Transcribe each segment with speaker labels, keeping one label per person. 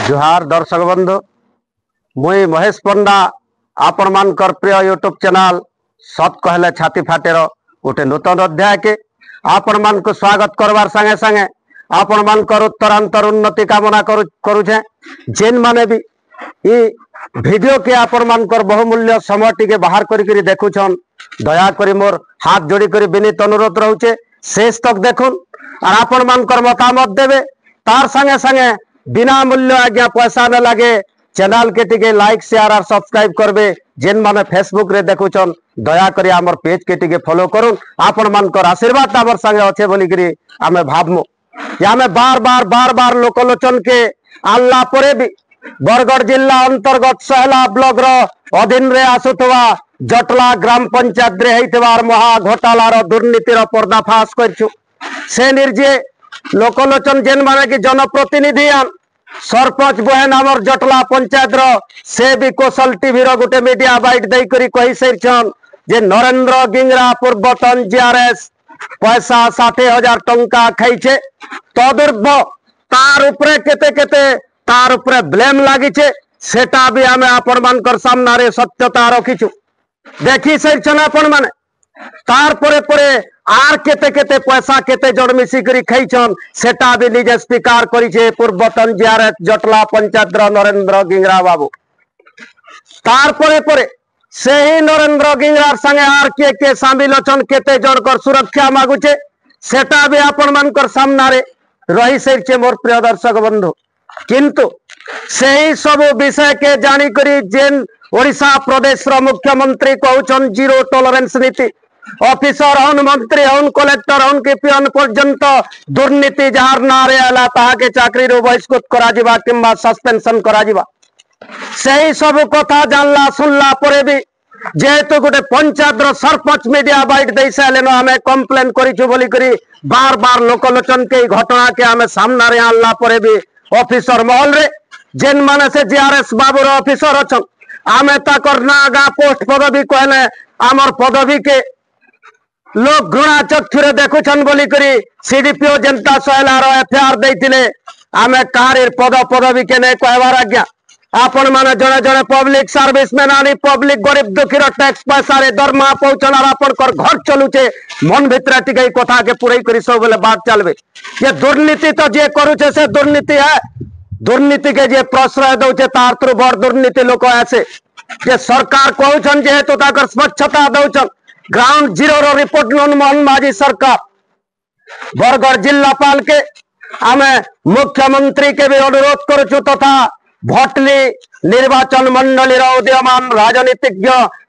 Speaker 1: जुहार दर्शक बंधु मुई महेश पंडा आपण मानकर प्रिय यूट्यूब चैनल सत कहले छाती फाटेर गोटे नूतन अध्याय के आपण मान को स्वागत करवार संगे संगे आपण मानकर उत्तरांतर उन्नति कामना करुछे। जेन माने भी ई वीडियो के आपण मानकर बहुमूल्य समय टिके बाहर करी देखुछन दया करी मोर हाथ जोड़ी करी विनीत अनुरोध रहउचे शेष तक देखुन और आपण मानकर मतामत देवे तार संगे संगे बिना मूल्य आज्ञा पैसा न लगे चैनल के टिके लाइक शेयर और सब्सक्राइब करबे। जेन माने फेसबुक रे देखुछन दया करी हमर पेज के टिके फॉलो करूं आपण मानकर आशीर्वाद हमर संगे अच्छे बोली करी आमे भाबमु आमे बार बार लोकलोचन के आल्ला परे भी बरगढ़ जिला अंतर्गत सहला ब्लॉक रो अधीन रे आसुथवा जटला ग्राम पंचायत रे हेइतवार महा घोटालार दुर्नीतिर पर्दाफाश करछु से निर्जे लोकलोचन जेन माने कि जनप्रतिनिधि सरपंच बहन आमर जटला पंचायत रो से भी कौशल टीवी रो गोटे मीडिया बाइट दई करी कहि सैछन जे नरेंद्र गिंगरा पूर्वतन जीआरएस पैसा 60,000 टंका खाइछे तदुर्भ तार उपरे केते तार उपरे ब्लेम लागिछे सेटा भी आमे आपण मानकर सामना रे सत्यता रखिछु देखि सैछन आपण माने तार परे परे आर केते पैसा केते जड़ मिसी करी खाइछन सेटा भी निजे स्वीकार करिछे पूर्वतन जीआरएस जटला पंचायत नरेंद्र गिंगरा बाबू। तार परे परे से ही नरेंद्र गिंगरार संगे आर के शामिल अछन केते जड़ कर सुरक्षा मागुछे सेटा भी आपण मानकर सामना रे रही सैछे मोर प्रिय दर्शक बंधु। किंतु से ही सब विषय के जानी करी जेन ओडिशा प्रदेश रो मुख्यमंत्री कहउछन जीरो टॉलरेंस नीति ऑफिसर हन मंत्री हन कलेक्टर हन के पियन पर्यंत दुर्नीति जार नारे आला ताके चाकरी रो बहिष्कृत करा जिबा किंबा सस्पेंशन करा जिबा सही सब कथा जानला सुनला परे भी जेहेतु गोटे पंचायत रो सरपंच मीडिया बाइट दे सालेनो हमें कंप्लेन करिछु बोली करी बार लोकलोचन के घटना के हमें सामना रे आनला परे भी ऑफिसर महल रे जेन माने से जीआरएस बाबू रो ऑफिसर अछन आमे ताकर नागा पोस्ट पदवी कहले आमर पदवी के लोग घृणा चक्षुरे देखुछन बोली करी सीडीपीओ जनता सहलार एफआईआर देथिले आमे कार पद पदवी के नै कहवार आज्ञा आपण माने जने जने पब्लिक सर्विसमैन आनी पब्लिक गरीब दुखीर टैक्स पैसा रे दरमा पहुंचन और आपण कर घर चलुचे मन भितर टिके कथा के पूरे करी सब बेले बात चलबे ये दुर्नीति तो जे करूचे से दुर्नीति है दुर्नीति के जे प्रश्रय दउचे तार थ्रू बड़ दुर्नीति लोक आसे जे सरकार कहउछन जेहेतु ताकर स्वच्छता दउछन ग्राउंड जीरो रो रिपोर्ट नन मोहन माझी सरकार बरगढ़ जिलापाल के आमे मुख्यमंत्री के भी अनुरोध करुछु तथा भटली निर्वाचन मंडली रो उदीयमान राजनीतिज्ञ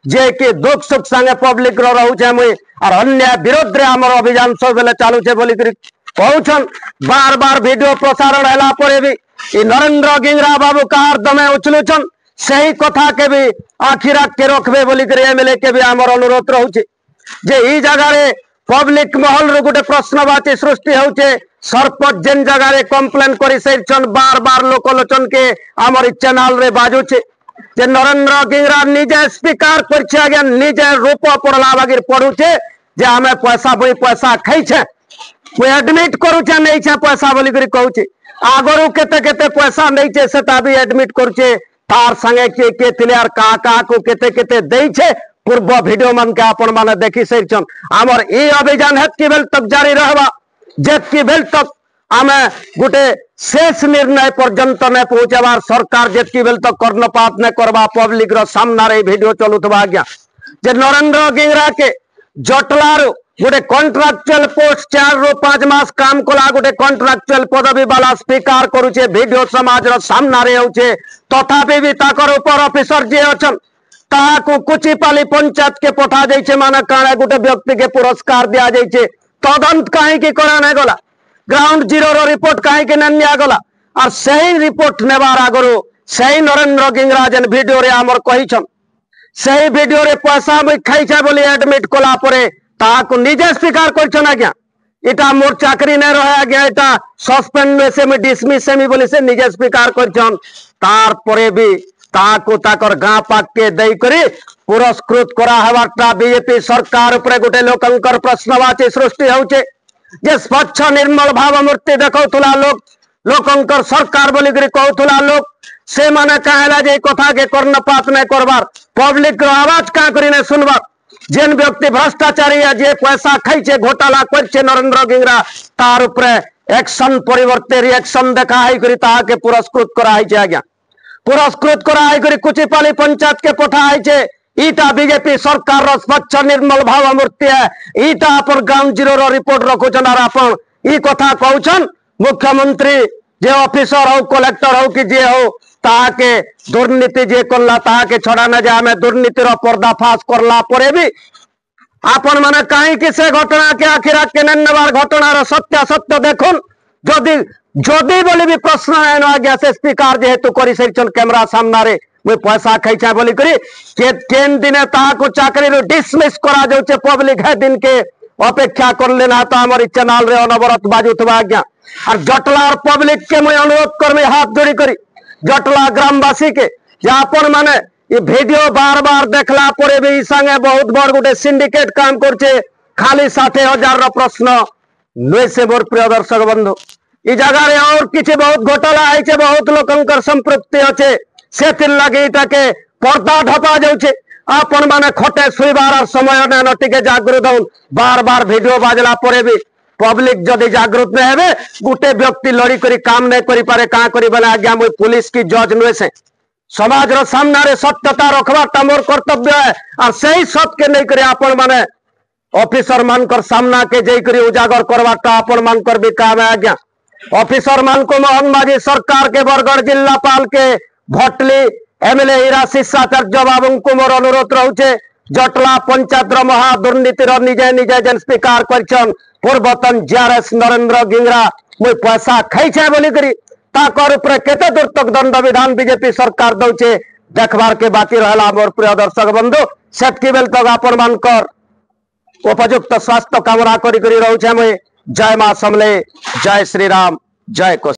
Speaker 1: जे कि दुख सुख संगे पब्लिक रो रहउछे मुई और अन्य विरोध रे हमर अभियान सब बेले चालू छे बोली करी कहउछन बार वीडियो प्रसारण हैला परे भी ई नरेंद्र गिंगरा बाबू कार दमे उछलुछन सही कथा के भी आखिर के रखबे बोली करी एमएलए के भी हमर अनुरोध रहउछे जे ई जगह रे पब्लिक महल रो गोटे प्रश्नवाची सृष्टि होउछे सरपंच जेन जगह रे कंप्लेन करी सैछन बार लोकलोचन के हमर चैनल रे बाजुछे जे नरेंद्र गिंगरा निजे स्वीकार करछे आगे निजे रूप पड़ला बागिर पढुछे जे हमें पैसा खाइ छे कोई एडमिट करूछे नै छे पैसा बोली करी कहउछे आगरु केते पैसा नै छे सेटा भी एडमिट करूछे तार संगे के थिले आर का को केते देई छे पूर्व वीडियो मन के आपण माने देखि सैछन हमर ई अभियान हेतकी बेल तक जारी रहबा जेतकी बेल तक आमे गोटे शेष निर्णय पर्यंत ने पहुंचबार सरकार जेतकी बेल तक कर्णपात ने करबा पब्लिक रो सामना रे वीडियो चलुतबा आज्ञा जे नरेंद्र गिंगरा के जटलार गोटे कॉन्ट्रैक्चुअल पोस्ट 4 रो 5 मास काम कला गोटे कॉन्ट्रैक्चुअल पदवी वाला स्वीकार करूचे वीडियो समाज रो सामना रे होचे तथापि भी ताकर ऊपर ऑफिसर जे अछन ताको कुचिपाली पंचायत के पठा जाइछे माने काणे गोटे व्यक्ति के पुरस्कार दिया जाइछे तदंत काहे की करा नै गला ग्राउंड जीरो रो रिपोर्ट काहे के नन्या गला और सही रिपोर्ट नेबार आगरो सही नरेंद्र गिंगरा जन वीडियो रे हमर कहिछन सही वीडियो रे पैसा में खाइछे बोली एडमिट कला परे ताको निजे स्वीकार करछन आज्ञा इटा मोर चाकरी नै रहे आज्ञा इटा सस्पेंड में से डिसमिस सेमी बोली से निजे स्वीकार करछन तार परे भी ताको ताकर गाँ पाक के दई करी पुरस्कृत करा हेबाटा बीजेपी सरकार उपरे गोटे लोकंकर प्रश्नवाची सृष्टि होउचे जे स्वच्छ निर्मल भाव मूर्ति देखौतुला लोक लोकंकर सरकार बोली कहूला लोक से माने कहला जे कथा के कर्णपात नहीं करबार पब्लिक रो आवाज का करी नहीं सुनबार जेन व्यक्ति भ्रष्टाचारी है जे पैसा खाइछे घोटाला करछे नरेंद्र गिंगरा तार ऊपर एक्शन परिवर्ते रिएक्शन देखा है करी ताहा के पुरस्कृत करा है आज्ञा पुरस्कृत करा है करी कुचिपाली पंचायत के पठा है ईटा बीजेपी सरकार रो स्वच्छ निर्मल भाव मूर्ति है ईटा अपन ग्राउंड जीरो रो रिपोर्ट रखुछन आर अपन ई कथा कहउछन मुख्यमंत्री जे ऑफिसर हो कलेक्टर हो कि जे हो ताके दुर्नीति जे करला ताके छड़ा न जाए में दुर्नीति रो पर्दाफाश करला परे भी आपन माने कहीं कि से घटना के आखिर के नन्नबार घटना रो सत्य सत्य देखुन जदि जदि बोली भी प्रश्न है न आज्ञा से स्पीकर जेहेतु करी सेक्शन कैमरा सामने रे मुई पैसा खाइछा बोली करी केन दिने ताहा को चाकरी रो डिसमिस करा जाउछे पब्लिक है दिन के अपेक्षा कर लेना तो हमारी चैनल रे अनवरत बाजुथबा आज्ञा और जटला और पब्लिक के मुई अनुरोध करमे हाथ जोड़ी करी जटला ग्रामवासी के अपन माने ये वीडियो बार बार देखला परे भी संगे बहुत बड़ गोटे सिंडिकेट काम करछे खाली 60,000 रो प्रश्न नुए से मोर प्रिय दर्शक बंधु ई जगह रे और किछि बहुत घोटाला आइछे बहुत लोकंकर संपृक्ति अछि सेतिर लागि ताके पर्दा ढपा जाउछे अपन माने खटे सुइबार समय न नटिके जागृत होन बार बार वीडियो बाजला परे भी पब्लिक जदि जागृत नहीं हेबे गुटे व्यक्ति लड़ी करी काम नहीं करी पारे का करी बना आज्ञा मुई पुलिस की जज नुए से समाज रो सामने रे सत्यता रखबाटा मोर कर्तव्य है और सही सत्य के नहीं करे अपन माने ऑफिसर मानकर सामना के जई करी उजागर करबाटा अपन मानकर भी काम है आज्ञा ऑफिसर मान को मोहन माझी सरकार के बरगढ़ जिलापाल के भटली एमएलए हीरा शिष्टाचार्य बाबू को मोर अनुरोध रहुचे जटला पंचायत रो महा दुर्नीति रो निजे निजे जेन स्वीकार करछन पूर्वतन जेआरएस नरेंद्र गिंगरा मुई पैसा खाइछे बोली करी ताकर ऊपर केते दूर तक दंड विधान बीजेपी सरकार दउछे देखबार के बाकी रहला मोर प्रिय दर्शक बंधु सेतकी बेल तक अपन मानकर उपयुक्त स्वास्थ्य कामना करी रहउछे मुई जय मां समले जय श्री राम जय